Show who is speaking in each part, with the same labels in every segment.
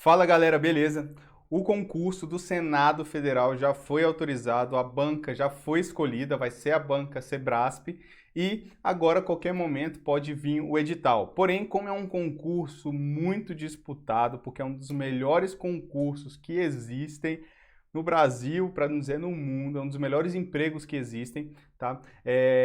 Speaker 1: Fala galera, beleza? O concurso do Senado Federal já foi autorizado, a banca já foi escolhida, vai ser a banca Sebrasp e agora a qualquer momento pode vir o edital. Porém, como é um concurso muito disputado, porque é um dos melhores concursos que existem no Brasil, para não dizer no mundo, é um dos melhores empregos que existem, tá?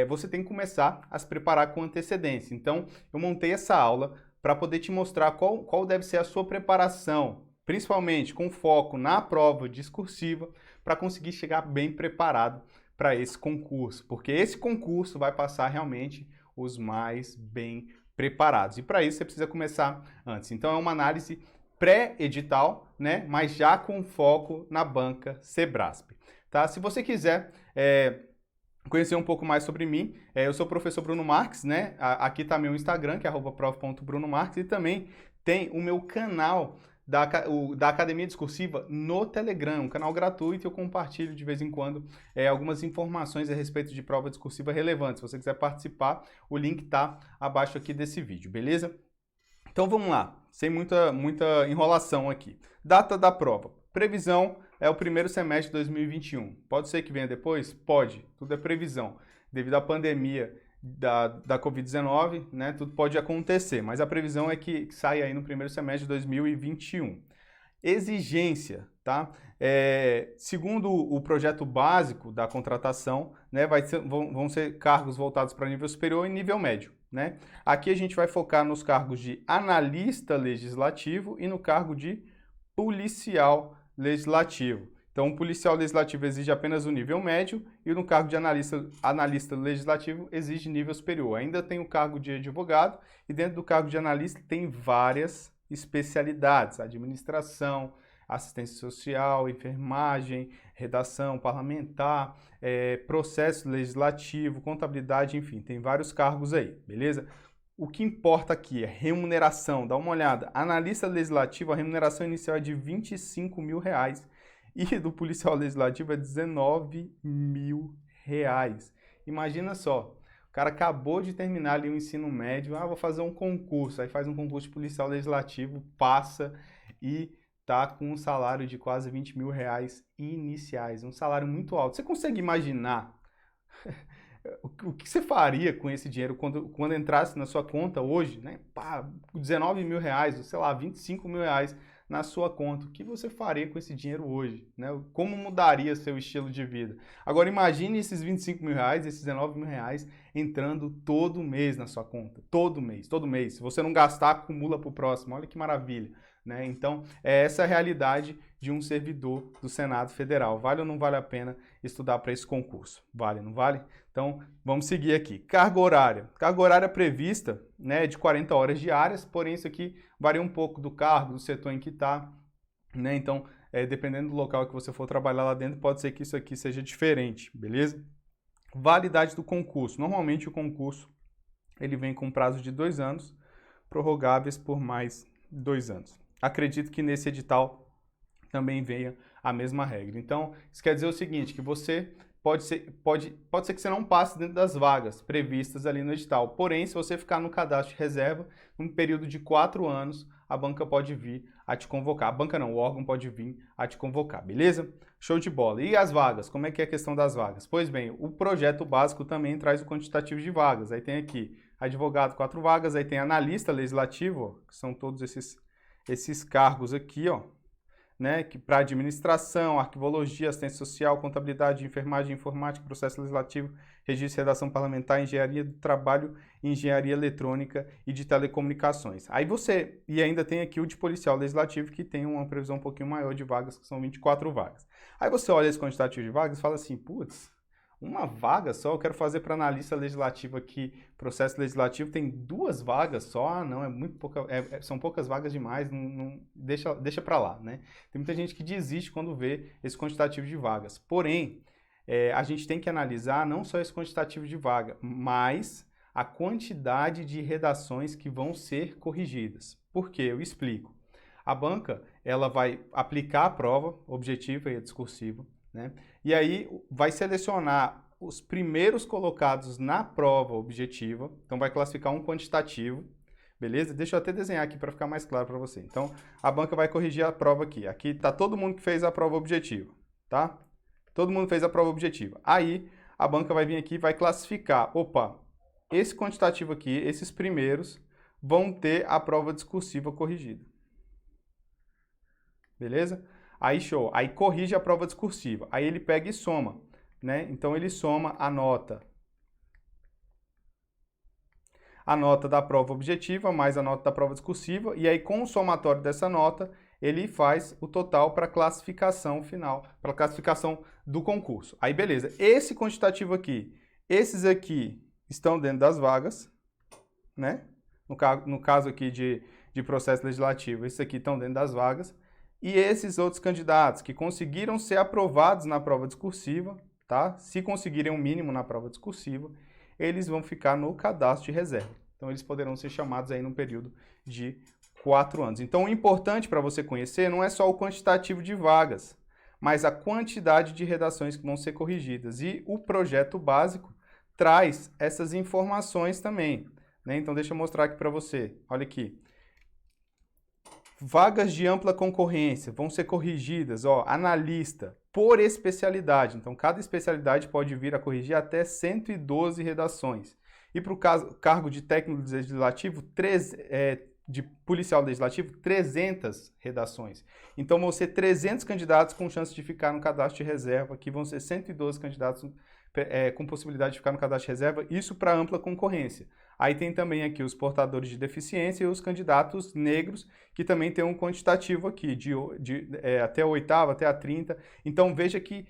Speaker 1: Você tem que começar a se preparar com antecedência. Então, eu montei essa aula para poder te mostrar qual deve ser a sua preparação, principalmente com foco na prova discursiva, para conseguir chegar bem preparado para esse concurso, porque esse concurso vai passar realmente os mais bem preparados. E para isso você precisa começar antes. Então é uma análise pré-edital, né, mas já com foco na banca Sebrasp. Tá? Se você quiser conhecer um pouco mais sobre mim, eu sou o professor Bruno Marques, né? Aqui está meu Instagram, que é @prof.brunomarques, e também tem o meu canal da Academia Discursiva no Telegram, um canal gratuito, e eu compartilho de vez em quando algumas informações a respeito de prova discursiva relevantes. Se você quiser participar, o link está abaixo aqui desse vídeo, beleza? Então vamos lá, sem muita enrolação aqui. Data da prova. Previsão é o primeiro semestre de 2021. Pode ser que venha depois? Pode, tudo é previsão. Devido à pandemia da Covid-19, né, tudo pode acontecer, mas a previsão é que saia aí no primeiro semestre de 2021. Exigência, tá? Segundo o projeto básico da contratação, né, vão ser cargos voltados para nível superior e nível médio, né? Aqui a gente vai focar nos cargos de analista legislativo e no cargo de policial legislativo. Então, o policial legislativo exige apenas o nível médio e no cargo de analista legislativo exige nível superior. Ainda tem o cargo de advogado e dentro do cargo de analista tem várias especialidades: administração, assistência social, enfermagem, redação parlamentar, processo legislativo, contabilidade, enfim, tem vários cargos aí, beleza? O que importa aqui é remuneração, dá uma olhada. Analista legislativo, a remuneração inicial é de R$25 mil e do policial legislativo é R$19 mil. Imagina só, o cara acabou de terminar ali o ensino médio, vou fazer um concurso, aí faz um concurso de policial legislativo, passa e tá com um salário de quase R$20 mil iniciais, um salário muito alto. Você consegue imaginar o que você faria com esse dinheiro quando entrasse na sua conta hoje, né? Pá, R$19 mil, sei lá, R$25 mil na sua conta. O que você faria com esse dinheiro hoje, né? Como mudaria seu estilo de vida? Agora imagine esses R$25 mil, esses R$19 mil entrando todo mês na sua conta. Todo mês, todo mês. Se você não gastar, acumula para o próximo. Olha que maravilha, né? Então, essa é a realidade de um servidor do Senado Federal. Vale ou não vale a pena estudar para esse concurso? Vale, não vale? Então, vamos seguir aqui. Carga horária. Carga horária prevista, né, de 40 horas diárias, porém isso aqui varia um pouco do cargo, do setor em que está, né? Então, dependendo do local que você for trabalhar lá dentro, pode ser que isso aqui seja diferente, beleza? Validade do concurso. Normalmente o concurso ele vem com prazo de 2 anos, prorrogáveis por mais 2 anos. Acredito que nesse edital também venha a mesma regra. Então, isso quer dizer o seguinte, que você pode ser que você não passe dentro das vagas previstas ali no edital. Porém, se você ficar no cadastro de reserva, num período de 4 anos, a banca pode vir a te convocar. A banca não, o órgão pode vir a te convocar, beleza? Show de bola. E as vagas? Como é que é a questão das vagas? Pois bem, o projeto básico também traz o quantitativo de vagas. Aí tem aqui advogado, 4 vagas, aí tem analista legislativo, que são todos esses cargos aqui, ó, né, que para administração, arquivologia, assistência social, contabilidade, enfermagem, informática, processo legislativo, registro e redação parlamentar, engenharia do trabalho, engenharia eletrônica e de telecomunicações. E ainda tem aqui o de policial legislativo, que tem uma previsão um pouquinho maior de vagas, que são 24 vagas. Aí você olha esse quantitativo de vagas e fala assim, putz, uma vaga só, eu quero fazer para analista legislativo aqui, processo legislativo, tem 2 vagas só, não, é muito pouca, são poucas vagas demais, deixa para lá, né? Tem muita gente que desiste quando vê esse quantitativo de vagas. Porém, a gente tem que analisar não só esse quantitativo de vaga, mas a quantidade de redações que vão ser corrigidas. Por quê? Eu explico. A banca, ela vai aplicar a prova objetiva e a discursiva, né? E aí vai selecionar os primeiros colocados na prova objetiva, então vai classificar um quantitativo, beleza? Deixa eu até desenhar aqui para ficar mais claro para você. Então, a banca vai corrigir a prova aqui. Aqui está todo mundo que fez a prova objetiva, tá? Todo mundo fez a prova objetiva. Aí, a banca vai vir aqui e vai classificar. Opa, esse quantitativo aqui, esses primeiros, vão ter a prova discursiva corrigida. Beleza? Aí, show. Aí, corrige a prova discursiva. Aí, ele pega e soma, né? Então, ele soma a nota da prova objetiva mais a nota da prova discursiva, e aí com o somatório dessa nota, ele faz o total para a classificação final, para a classificação do concurso. Aí beleza, esse quantitativo aqui, esses aqui estão dentro das vagas, né? No caso aqui de processo legislativo, esses aqui estão dentro das vagas, e esses outros candidatos que conseguiram ser aprovados na prova discursiva, tá? Se conseguirem um mínimo na prova discursiva, eles vão ficar no cadastro de reserva. Então, eles poderão ser chamados aí num período de 4 anos. Então, o importante para você conhecer não é só o quantitativo de vagas, mas a quantidade de redações que vão ser corrigidas. E o projeto básico traz essas informações também, né? Então, deixa eu mostrar aqui para você. Olha aqui. Vagas de ampla concorrência vão ser corrigidas, ó, analista, por especialidade. Então, cada especialidade pode vir a corrigir até 112 redações. E para o cargo de técnico legislativo, de policial legislativo, 300 redações. Então, vão ser 300 candidatos com chance de ficar no cadastro de reserva, que vão ser 112 candidatos com possibilidade de ficar no cadastro de reserva, isso para ampla concorrência. Aí tem também aqui os portadores de deficiência e os candidatos negros, que também tem um quantitativo aqui, até a 8ª, até a 30. Então veja que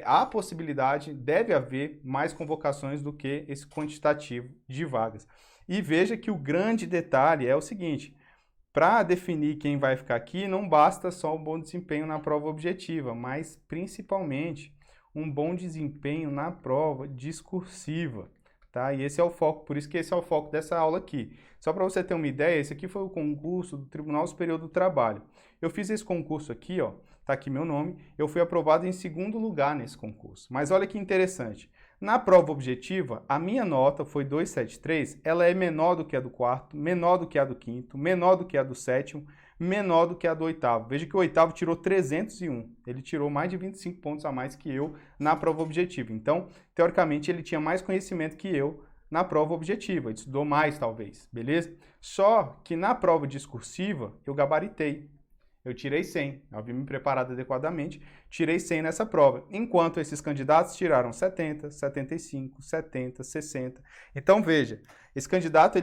Speaker 1: há possibilidade, deve haver mais convocações do que esse quantitativo de vagas. E veja que o grande detalhe é o seguinte, para definir quem vai ficar aqui, não basta só um bom desempenho na prova objetiva, mas principalmente um bom desempenho na prova discursiva. Tá? E esse é o foco, por isso que esse é o foco dessa aula aqui. Só para você ter uma ideia, esse aqui foi o concurso do Tribunal Superior do Trabalho. Eu fiz esse concurso aqui, ó, tá aqui meu nome, eu fui aprovado em 2º lugar nesse concurso. Mas olha que interessante, na prova objetiva, a minha nota foi 273, ela é menor do que a do 4º, menor do que a do 5º, menor do que a do 7º, menor do que a do 8º. Veja que o 8º tirou 301. Ele tirou mais de 25 pontos a mais que eu na prova objetiva. Então, teoricamente, ele tinha mais conhecimento que eu na prova objetiva. Ele estudou mais, talvez, beleza? Só que na prova discursiva, eu gabaritei. Eu tirei 100. Eu havia me preparado adequadamente, tirei 100 nessa prova. Enquanto esses candidatos tiraram 70, 75, 70, 60. Então, veja, esse candidato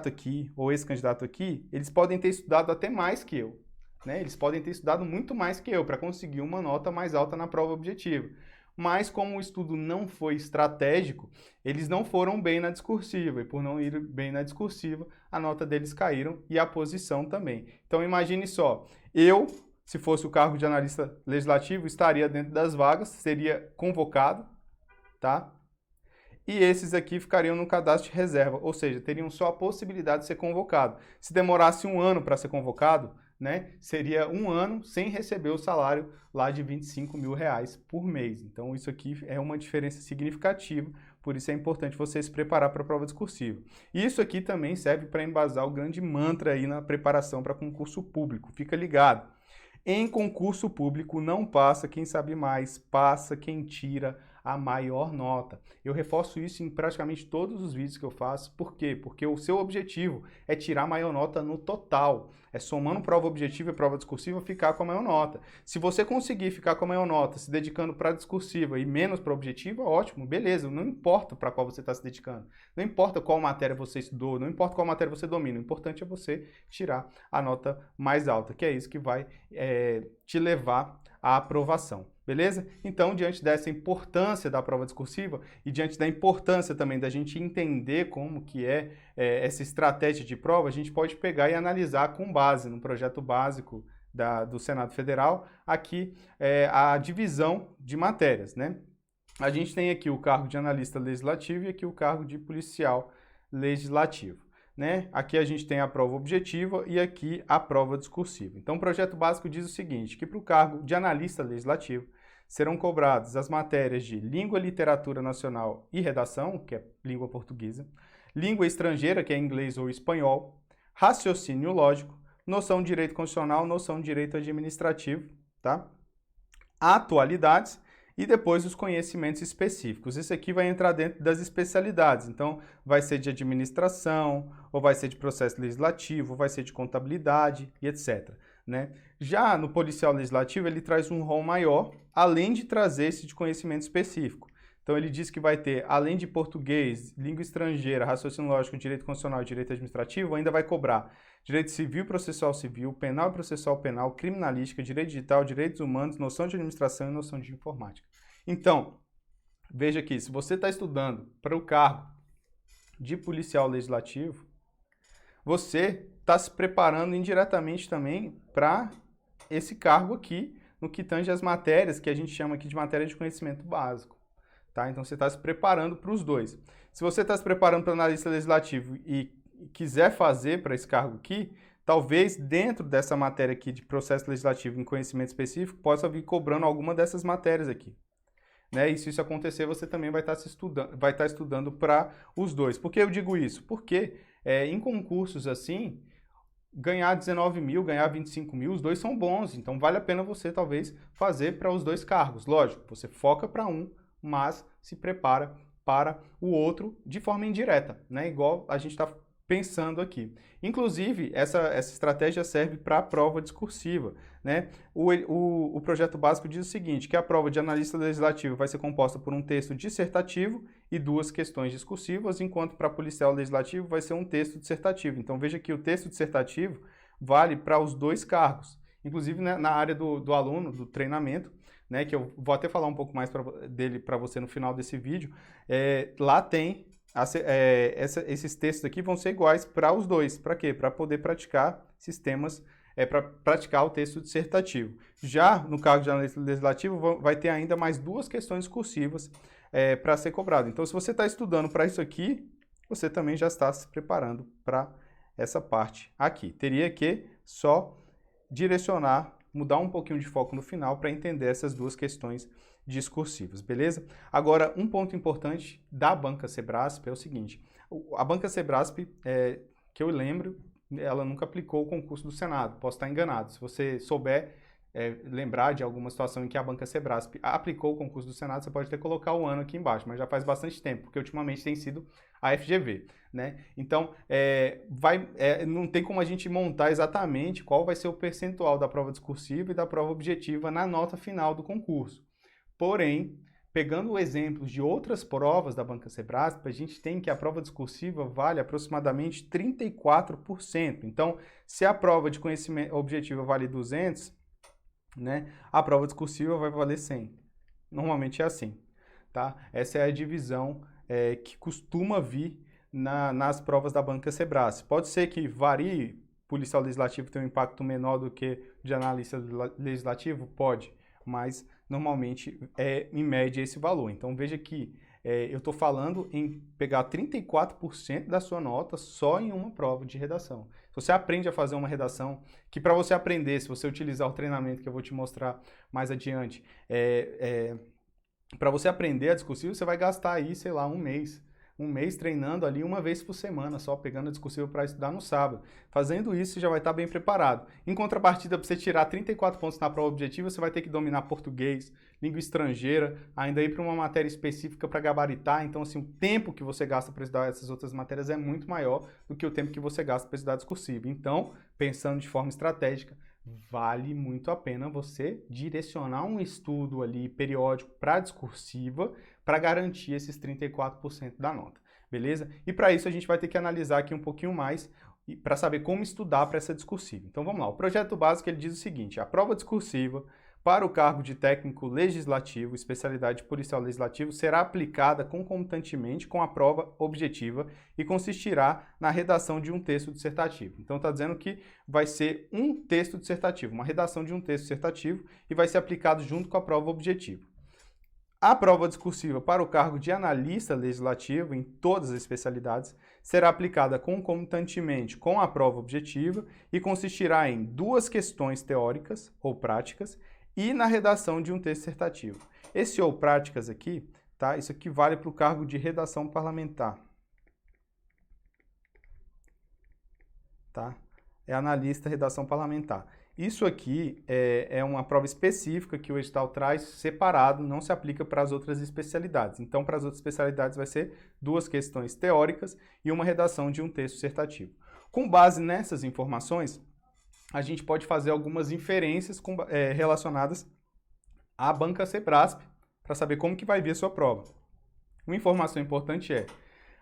Speaker 1: aqui, ou esse candidato aqui, eles podem ter estudado até mais que eu. Né? Eles podem ter estudado muito mais que eu para conseguir uma nota mais alta na prova objetiva. Mas como o estudo não foi estratégico, eles não foram bem na discursiva, e por não ir bem na discursiva, a nota deles caíram e a posição também. Então imagine só, eu, se fosse o cargo de analista legislativo, estaria dentro das vagas, seria convocado, tá? E esses aqui ficariam no cadastro de reserva, ou seja, teriam só a possibilidade de ser convocado. Se demorasse um ano para ser convocado, né, seria um ano sem receber o salário lá de R$25.000 por mês. Então isso aqui é uma diferença significativa, por isso é importante você se preparar para a prova discursiva. Isso aqui também serve para embasar o grande mantra aí na preparação para concurso público. Fica ligado. Em concurso público não passa quem sabe mais, passa quem tira a maior nota. Eu reforço isso em praticamente todos os vídeos que eu faço. Por quê? Porque o seu objetivo é tirar a maior nota no total. É somando prova objetiva e prova discursiva ficar com a maior nota. Se você conseguir ficar com a maior nota se dedicando para a discursiva e menos para a objetiva, ótimo, beleza. Não importa para qual você está se dedicando. Não importa qual matéria você estudou, não importa qual matéria você domina. O importante é você tirar a nota mais alta, que é isso que vai te levar à aprovação. Beleza? Então, diante dessa importância da prova discursiva e diante da importância também da gente entender como que essa estratégia de prova, a gente pode pegar e analisar com base no projeto básico do Senado Federal, aqui a divisão de matérias, né? A gente tem aqui o cargo de analista legislativo e aqui o cargo de policial legislativo. Né? Aqui a gente tem a prova objetiva e aqui a prova discursiva. Então, o projeto básico diz o seguinte, que para o cargo de analista legislativo serão cobradas as matérias de língua, literatura nacional e redação, que é língua portuguesa, língua estrangeira, que é inglês ou espanhol, raciocínio lógico, noção de direito constitucional, noção de direito administrativo, tá? Atualidades e depois os conhecimentos específicos. Isso aqui vai entrar dentro das especialidades, então vai ser de administração, ou vai ser de processo legislativo, ou vai ser de contabilidade e etc. Né? Já no policial legislativo, ele traz um rol maior, além de trazer esse de conhecimento específico. Então ele diz que vai ter, além de português, língua estrangeira, raciocínio lógico, direito constitucional e direito administrativo, ainda vai cobrar direito civil e processual civil, penal e processual penal, criminalística, direito digital, direitos humanos, noção de administração e noção de informática. Então, veja aqui, se você está estudando para o cargo de policial legislativo, você está se preparando indiretamente também para esse cargo aqui, no que tange as matérias, que a gente chama aqui de matéria de conhecimento básico. Tá? Então, você está se preparando para os dois. Se você está se preparando para analista legislativo e quiser fazer para esse cargo aqui, talvez dentro dessa matéria aqui de processo legislativo em conhecimento específico, possa vir cobrando alguma dessas matérias aqui. Né? E se isso acontecer, você também vai estar estudando para os dois. Por que eu digo isso? Porque em concursos assim, ganhar 19 mil, ganhar 25 mil, os dois são bons. Então, vale a pena você, talvez, fazer para os dois cargos. Lógico, você foca para um, mas se prepara para o outro de forma indireta, né? Igual a gente está pensando aqui. Inclusive, essa estratégia serve para a prova discursiva, né? O projeto básico diz o seguinte, que a prova de analista legislativo vai ser composta por um texto dissertativo e 2 questões discursivas, enquanto para policial legislativo vai ser um texto dissertativo. Então, veja que o texto dissertativo vale para os 2 cargos. Inclusive, né, na área do aluno, do treinamento, né, que eu vou até falar um pouco mais dele para você no final desse vídeo, lá tem esses textos aqui vão ser iguais para os dois. Para quê? Para poder praticar sistemas, para praticar o texto dissertativo. Já no cargo de analista legislativo, vai ter ainda mais 2 questões discursivas para ser cobrado. Então, se você está estudando para isso aqui, você também já está se preparando para essa parte aqui. Teria que só direcionar, mudar um pouquinho de foco no final para entender essas 2 questões discursivas, beleza? Agora, um ponto importante da Banca Sebrasp é o seguinte, a Banca Sebrasp, que eu lembro, ela nunca aplicou o concurso do Senado, posso estar enganado. Se você souber lembrar de alguma situação em que a Banca Sebrasp aplicou o concurso do Senado, você pode até colocar o ano aqui embaixo, mas já faz bastante tempo, porque ultimamente tem sido a FGV, né? Então, não tem como a gente montar exatamente qual vai ser o percentual da prova discursiva e da prova objetiva na nota final do concurso. Porém, pegando exemplos de outras provas da Banca Sebrasp, a gente tem que a prova discursiva vale aproximadamente 34%. Então, se a prova de conhecimento objetiva vale 200, né, a prova discursiva vai valer 100. Normalmente é assim, tá? Essa é a divisão que costuma vir nas provas da Banca Sebrasp. Pode ser que varie, policial legislativo tem um impacto menor do que de analista legislativo? Pode, mas normalmente em média esse valor. Então veja que eu estou falando em pegar 34% da sua nota só em uma prova de redação. Se você aprende a fazer uma redação, que para você aprender, se você utilizar o treinamento que eu vou te mostrar mais adiante, para você aprender a discursiva, você vai gastar aí, sei lá, um mês treinando ali uma vez por semana, só pegando a discursiva para estudar no sábado. Fazendo isso, você já vai estar bem preparado. Em contrapartida, para você tirar 34 pontos na prova objetiva, você vai ter que dominar português, língua estrangeira, ainda ir para uma matéria específica para gabaritar. Então, assim, o tempo que você gasta para estudar essas outras matérias é muito maior do que o tempo que você gasta para estudar discursiva. Então, pensando de forma estratégica, vale muito a pena você direcionar um estudo ali periódico para discursiva para garantir esses 34% da nota, beleza? E para isso a gente vai ter que analisar aqui um pouquinho mais para saber como estudar para essa discursiva. Então vamos lá, o projeto básico ele diz o seguinte, a prova discursiva para o cargo de técnico legislativo, especialidade policial legislativo, será aplicada concomitantemente com a prova objetiva e consistirá na redação de um texto dissertativo. Então está dizendo que vai ser um texto dissertativo, uma redação de um texto dissertativo e vai ser aplicado junto com a prova objetiva. A prova discursiva para o cargo de analista legislativo em todas as especialidades será aplicada concomitantemente com a prova objetiva e consistirá em 2 questões teóricas ou práticas e na redação de um texto dissertativo. Esse ou práticas aqui, tá? Isso aqui vale para o cargo de redação parlamentar. tá? É analista, redação parlamentar. Isso aqui é uma prova específica que o edital traz separado, não se aplica para as outras especialidades. Então, para as outras especialidades vai ser 2 questões teóricas e uma redação de um texto dissertativo. Com base nessas informações, a gente pode fazer algumas inferências relacionadas à banca Sebrasp para saber como que vai vir a sua prova. Uma informação importante é: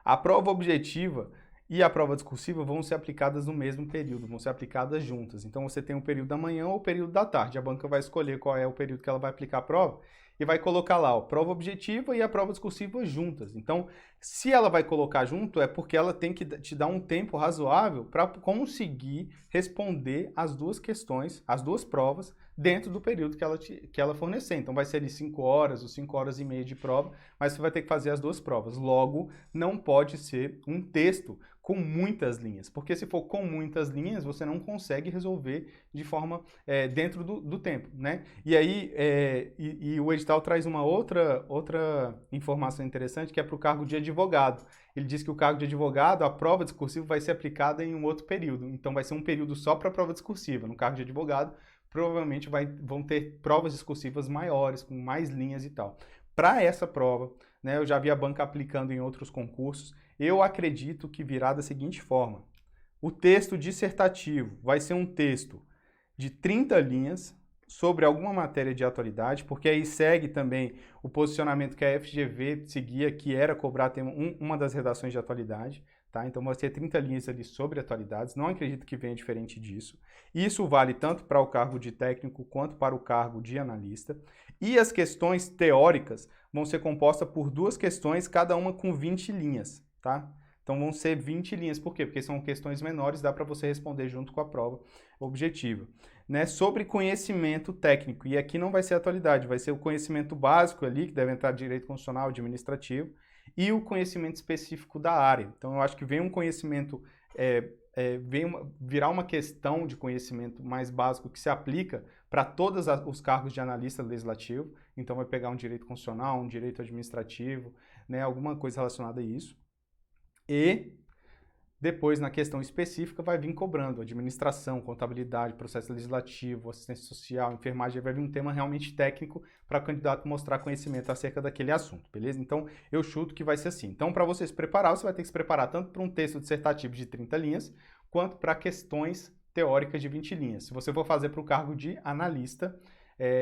Speaker 1: a prova objetiva e a prova discursiva vão ser aplicadas no mesmo período, vão ser aplicadas juntas. Então você tem o período da manhã ou o período da tarde. A banca vai escolher qual é o período que ela vai aplicar a prova e vai colocar lá a prova objetiva e a prova discursiva juntas. Então, se ela vai colocar junto, é porque ela tem que te dar um tempo razoável para conseguir responder as 2 questões, as 2 provas, dentro do período que ela fornecer. Então, vai ser de 5 horas ou 5 horas e meia de prova, mas você vai ter que fazer as 2 provas. Logo, não pode ser um texto com muitas linhas, porque se for com muitas linhas, você não consegue resolver de forma dentro do tempo, né? E aí, o edital traz uma outra informação interessante, que é para o cargo de advogado. Ele diz que o cargo de advogado, a prova discursiva vai ser aplicada em um outro período, então vai ser um período só para a prova discursiva. No cargo de advogado, provavelmente vão ter provas discursivas maiores, com mais linhas e tal. Para essa prova, né, eu já vi a banca aplicando em outros concursos, eu acredito que virá da seguinte forma: o texto dissertativo vai ser um texto de 30 linhas sobre alguma matéria de atualidade, porque aí segue também o posicionamento que a FGV seguia, que era cobrar uma das redações de atualidade, tá? Então vai ser 30 linhas ali sobre atualidades, não acredito que venha diferente disso. Isso vale tanto para o cargo de técnico quanto para o cargo de analista. E as questões teóricas vão ser compostas por 2 questões, cada uma com 20 linhas, tá? Então vão ser 20 linhas. Por quê? Porque são questões menores, dá para você responder junto com a prova objetiva. Né? Sobre conhecimento técnico, e aqui não vai ser atualidade, vai ser o conhecimento básico ali, que deve entrar direito constitucional, administrativo, e o conhecimento específico da área. Então eu acho que vem um conhecimento, virar uma questão de conhecimento mais básico que se aplica para todos os cargos de analista legislativo. Então vai pegar um direito constitucional, um direito administrativo, né? Alguma coisa relacionada a isso. E depois, na questão específica, vai vir cobrando administração, contabilidade, processo legislativo, assistência social, enfermagem, vai vir um tema realmente técnico para o candidato mostrar conhecimento acerca daquele assunto, beleza? Então, eu chuto que vai ser assim. Então, para você se preparar, você vai ter que se preparar tanto para um texto dissertativo de 30 linhas, quanto para questões teóricas de 20 linhas. Se você for fazer para o cargo de analista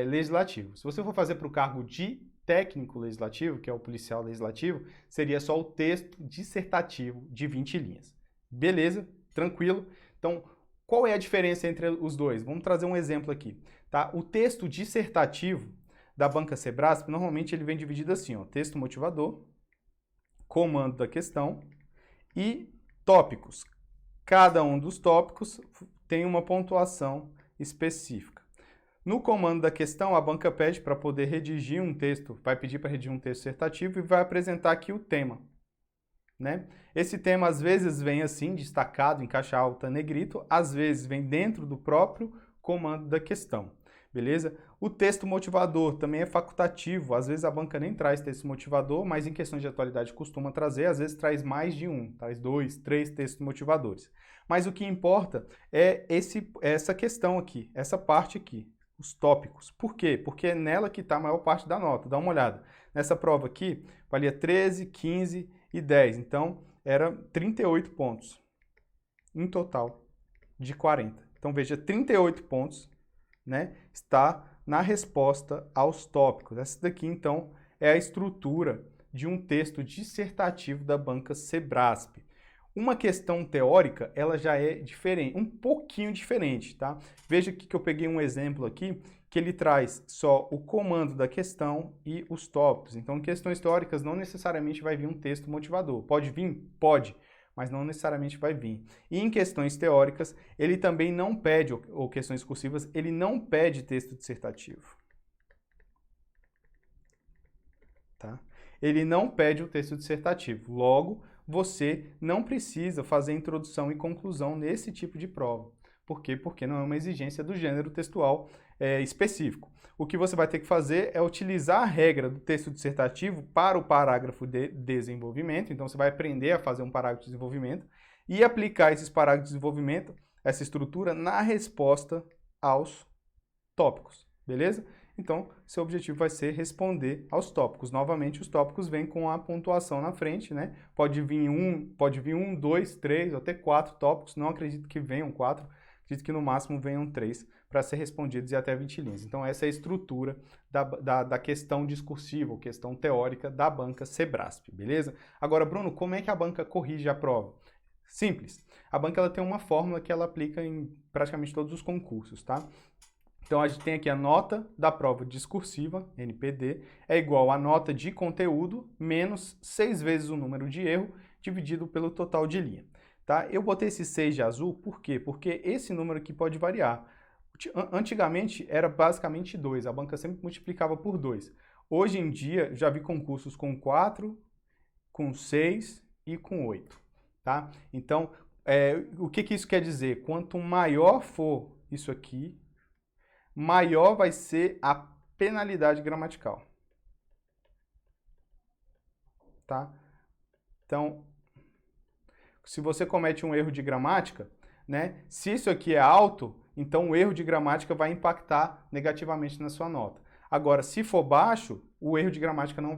Speaker 1: legislativo. Se você for fazer para o cargo de técnico legislativo, que é o policial legislativo, seria só o texto dissertativo de 20 linhas. Beleza? Tranquilo? Então, qual é a diferença entre os dois? Vamos trazer um exemplo aqui. Tá? O texto dissertativo da banca Sebrasp, normalmente ele vem dividido assim, ó, texto motivador, comando da questão e tópicos. Cada um dos tópicos tem uma pontuação específica. No comando da questão, a banca pede para poder redigir um texto, vai pedir para redigir um texto dissertativo e vai apresentar aqui o tema. Né? Esse tema às vezes vem assim, destacado, em caixa alta, negrito, às vezes vem dentro do próprio comando da questão, beleza? O texto motivador também é facultativo, às vezes a banca nem traz texto motivador, mas em questões de atualidade costuma trazer, às vezes traz mais de um, traz 2, 3 textos motivadores. Mas o que importa é essa questão aqui, essa parte aqui, os tópicos. Por quê? Porque é nela que está a maior parte da nota, dá uma olhada. Nessa prova aqui, valia 13, 15 e 10, então era 38 pontos em total de 40. Então veja, 38 pontos, né, está na resposta aos tópicos. Essa daqui então é a estrutura de um texto dissertativo da banca Sebrasp. Uma questão teórica, ela já é diferente, um pouquinho diferente, tá? Veja aqui que eu peguei um exemplo aqui, que ele traz só o comando da questão e os tópicos. Então, em questões teóricas, não necessariamente vai vir um texto motivador. Pode vir? Pode, mas não necessariamente vai vir. E em questões teóricas, ele também não pede, ou questões discursivas, ele não pede texto dissertativo. Tá? Ele não pede o texto dissertativo. Logo, você não precisa fazer introdução e conclusão nesse tipo de prova. Por quê? Porque não é uma exigência do gênero textual específico. O que você vai ter que fazer é utilizar a regra do texto dissertativo para o parágrafo de desenvolvimento. Então, você vai aprender a fazer um parágrafo de desenvolvimento e aplicar esses parágrafos de desenvolvimento essa estrutura na resposta aos tópicos, beleza? Então, seu objetivo vai ser responder aos tópicos. Novamente, os tópicos vêm com a pontuação na frente, né? Pode vir um, dois, três, ou até 4 tópicos. Não acredito que venham 4, acredito que no máximo venham 3 para ser respondidos e até 20 linhas. Então, essa é a estrutura da questão discursiva, ou questão teórica da banca Sebrasp, beleza? Agora, Bruno, como é que a banca corrige a prova? Simples. A banca ela tem uma fórmula que ela aplica em praticamente todos os concursos, tá? Então, a gente tem aqui a nota da prova discursiva, NPD, é igual à nota de conteúdo menos 6 vezes o número de erro dividido pelo total de linha. Tá? Eu botei esse 6 de azul, por quê? Porque esse número aqui pode variar. Antigamente era basicamente 2, a banca sempre multiplicava por 2. Hoje em dia, já vi concursos com 4, com 6 e com 8. Tá? Então, o que isso quer dizer? Quanto maior for isso aqui, maior vai ser a penalidade gramatical. Tá? Então, se você comete um erro de gramática, né, se isso aqui é alto, então o erro de gramática vai impactar negativamente na sua nota. Agora, se for baixo, o erro de gramática não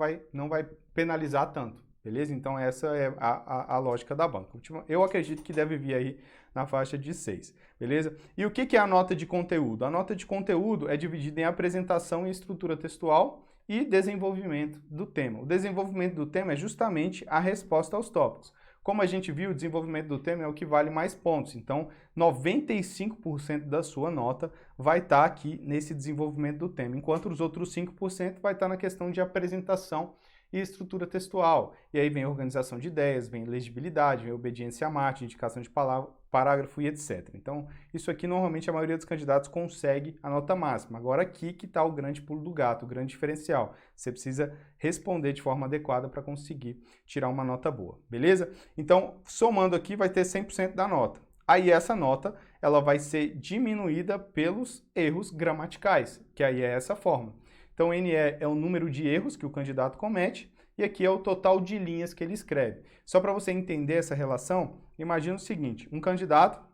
Speaker 1: vai penalizar tanto, beleza? Então essa é a lógica da banca. Eu acredito que deve vir aí na faixa de 6, beleza? E o que é a nota de conteúdo? A nota de conteúdo é dividida em apresentação e estrutura textual e desenvolvimento do tema. O desenvolvimento do tema é justamente a resposta aos tópicos. Como a gente viu, o desenvolvimento do tema é o que vale mais pontos. Então, 95% da sua nota vai estar aqui nesse desenvolvimento do tema, enquanto os outros 5% vai estar na questão de apresentação e estrutura textual. E aí vem organização de ideias, vem legibilidade, vem obediência à mate, indicação de palavra, parágrafo e etc. Então, isso aqui normalmente a maioria dos candidatos consegue a nota máxima. Agora aqui que está o grande pulo do gato, o grande diferencial. Você precisa responder de forma adequada para conseguir tirar uma nota boa, beleza? Então, somando aqui vai ter 100% da nota. Aí essa nota, ela vai ser diminuída pelos erros gramaticais, que aí é essa forma. Então, NE é o número de erros que o candidato comete e aqui é o total de linhas que ele escreve. Só para você entender essa relação, imagina o seguinte, um candidato,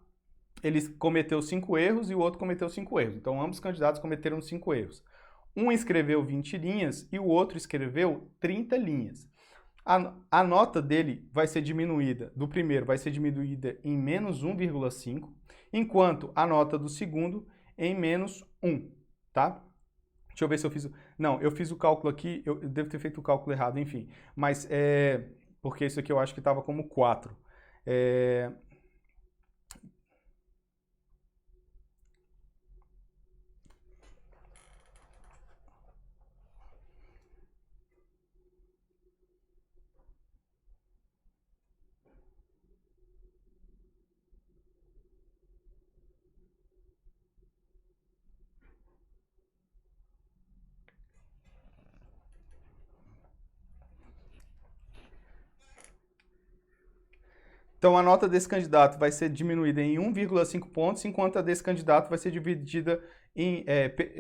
Speaker 1: ele cometeu 5 erros e o outro cometeu 5 erros. Então, ambos os candidatos cometeram 5 erros. Um escreveu 20 linhas e o outro escreveu 30 linhas. A nota dele vai ser diminuída, do primeiro vai ser diminuída em menos 1,5, enquanto a nota do segundo em menos 1, tá? Deixa eu ver se eu fiz... Não, eu fiz o cálculo aqui, eu devo ter feito o cálculo errado, enfim. Mas porque isso aqui eu acho que estava como 4. Então, a nota desse candidato vai ser diminuída em 1,5 pontos, enquanto a desse candidato vai ser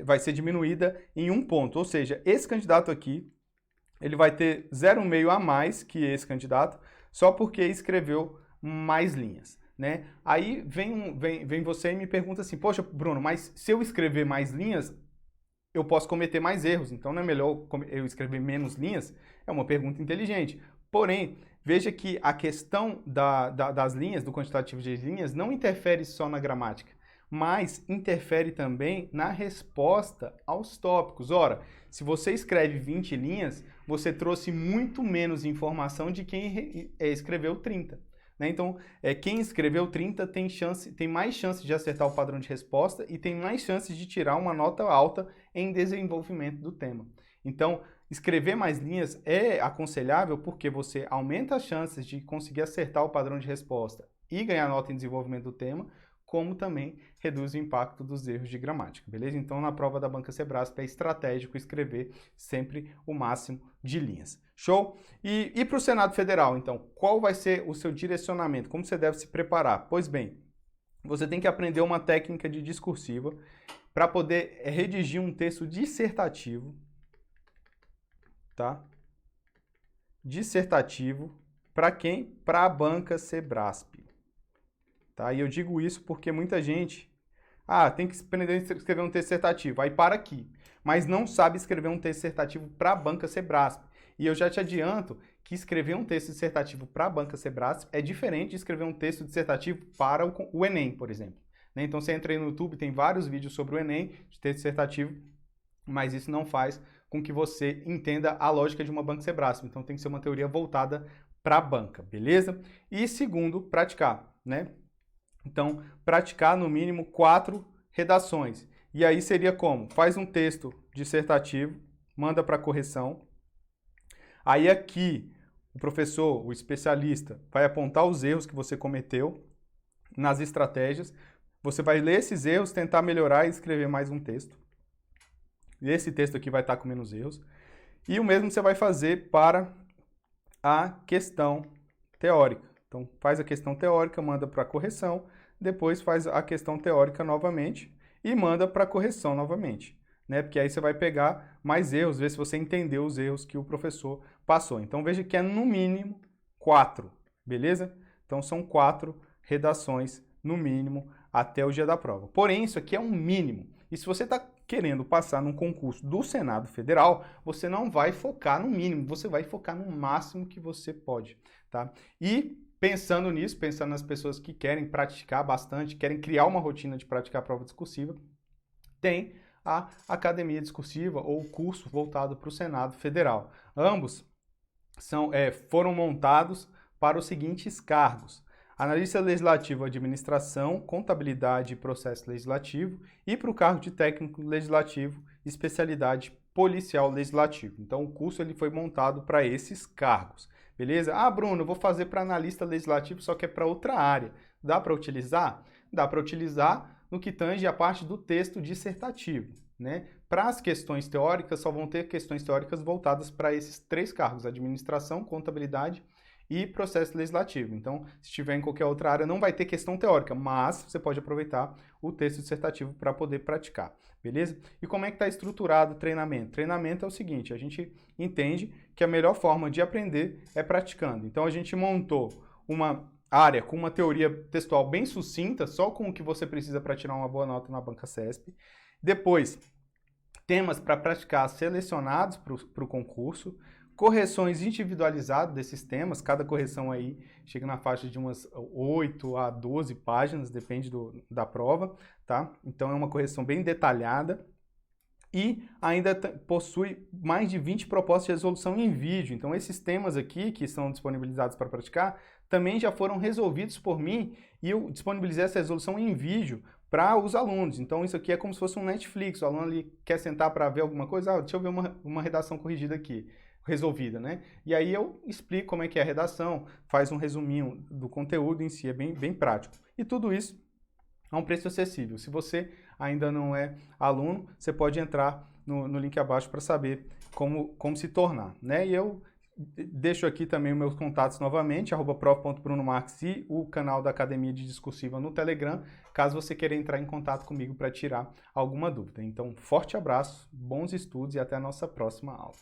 Speaker 1: vai ser diminuída em 1 ponto. Ou seja, esse candidato aqui, ele vai ter 0,5 a mais que esse candidato, só porque escreveu mais linhas, né? Aí vem você e me pergunta assim, poxa, Bruno, mas se eu escrever mais linhas, eu posso cometer mais erros, então não é melhor eu escrever menos linhas? É uma pergunta inteligente. Porém, veja que a questão das linhas, do quantitativo de linhas, não interfere só na gramática, mas interfere também na resposta aos tópicos. Ora, se você escreve 20 linhas, você trouxe muito menos informação de quem escreveu 30. Né? Então, quem escreveu 30 tem mais chance de acertar o padrão de resposta e tem mais chances de tirar uma nota alta em desenvolvimento do tema. Então, escrever mais linhas é aconselhável porque você aumenta as chances de conseguir acertar o padrão de resposta e ganhar nota em desenvolvimento do tema, como também reduz o impacto dos erros de gramática, beleza? Então, na prova da banca Sebrasp é estratégico escrever sempre o máximo de linhas. Show? E para o Senado Federal, então, qual vai ser o seu direcionamento? Como você deve se preparar? Pois bem, você tem que aprender uma técnica de discursiva para poder redigir um texto dissertativo, tá? Dissertativo, para quem? Para a banca Sebrasp. tá? E eu digo isso porque muita gente, tem que aprender a escrever um texto dissertativo, aí para aqui, mas não sabe escrever um texto dissertativo para a banca Sebrasp. E eu já te adianto que escrever um texto dissertativo para a banca Sebrasp é diferente de escrever um texto dissertativo para o Enem, por exemplo. Né? Então você entra aí no YouTube, tem vários vídeos sobre o Enem, de texto dissertativo, mas isso não faz com que você entenda a lógica de uma banca Sebrasp. Então tem que ser uma teoria voltada para a banca, beleza? E segundo, praticar, né? Então, praticar no mínimo 4 redações. E aí seria como? Faz um texto dissertativo, manda para correção. Aí aqui o professor, o especialista, vai apontar os erros que você cometeu nas estratégias. Você vai ler esses erros, tentar melhorar e escrever mais um texto. E esse texto aqui vai estar com menos erros. E o mesmo você vai fazer para a questão teórica. Então, faz a questão teórica, manda para a correção, depois faz a questão teórica novamente e manda para a correção novamente, né? Porque aí você vai pegar mais erros, ver se você entendeu os erros que o professor passou. Então, veja que é no mínimo 4, beleza? Então, são 4 redações no mínimo até o dia da prova. Porém, isso aqui é um mínimo. E se você está querendo passar num concurso do Senado Federal, você não vai focar no mínimo, você vai focar no máximo que você pode, tá? E pensando nisso, pensando nas pessoas que querem praticar bastante, querem criar uma rotina de praticar a prova discursiva, tem a Academia Discursiva ou o curso voltado para o Senado Federal. Ambos foram montados para os seguintes cargos: analista legislativo, administração, contabilidade e processo legislativo, e para o cargo de técnico legislativo, especialidade policial legislativo. Então, o curso ele foi montado para esses cargos, beleza? Bruno, eu vou fazer para analista legislativo, só que é para outra área. Dá para utilizar? Dá para utilizar no que tange a parte do texto dissertativo, né? Para as questões teóricas, só vão ter questões teóricas voltadas para esses 3 cargos: administração, contabilidade e processo legislativo. Então, se estiver em qualquer outra área, não vai ter questão teórica, mas você pode aproveitar o texto dissertativo para poder praticar, beleza? E como é que está estruturado o treinamento? Treinamento é o seguinte: a gente entende que a melhor forma de aprender é praticando. Então, a gente montou uma área com uma teoria textual bem sucinta, só com o que você precisa para tirar uma boa nota na banca CESP. Depois, temas para praticar selecionados para o concurso, correções individualizadas desses temas, cada correção aí chega na faixa de umas 8 a 12 páginas, depende da prova, tá? Então é uma correção bem detalhada e ainda possui mais de 20 propostas de resolução em vídeo. Então esses temas aqui que são disponibilizados para praticar também já foram resolvidos por mim e eu disponibilizei essa resolução em vídeo para os alunos. Então isso aqui é como se fosse um Netflix, o aluno ali quer sentar para ver alguma coisa, deixa eu ver uma redação corrigida aqui, resolvida, né? E aí eu explico como é que é a redação, faz um resuminho do conteúdo em si, é bem prático. E tudo isso a um preço acessível. Se você ainda não é aluno, você pode entrar no link abaixo para saber como se tornar, né? E eu deixo aqui também os meus contatos novamente, @prof.brunomarques e o canal da Academia de Discursiva no Telegram, caso você queira entrar em contato comigo para tirar alguma dúvida. Então, forte abraço, bons estudos e até a nossa próxima aula.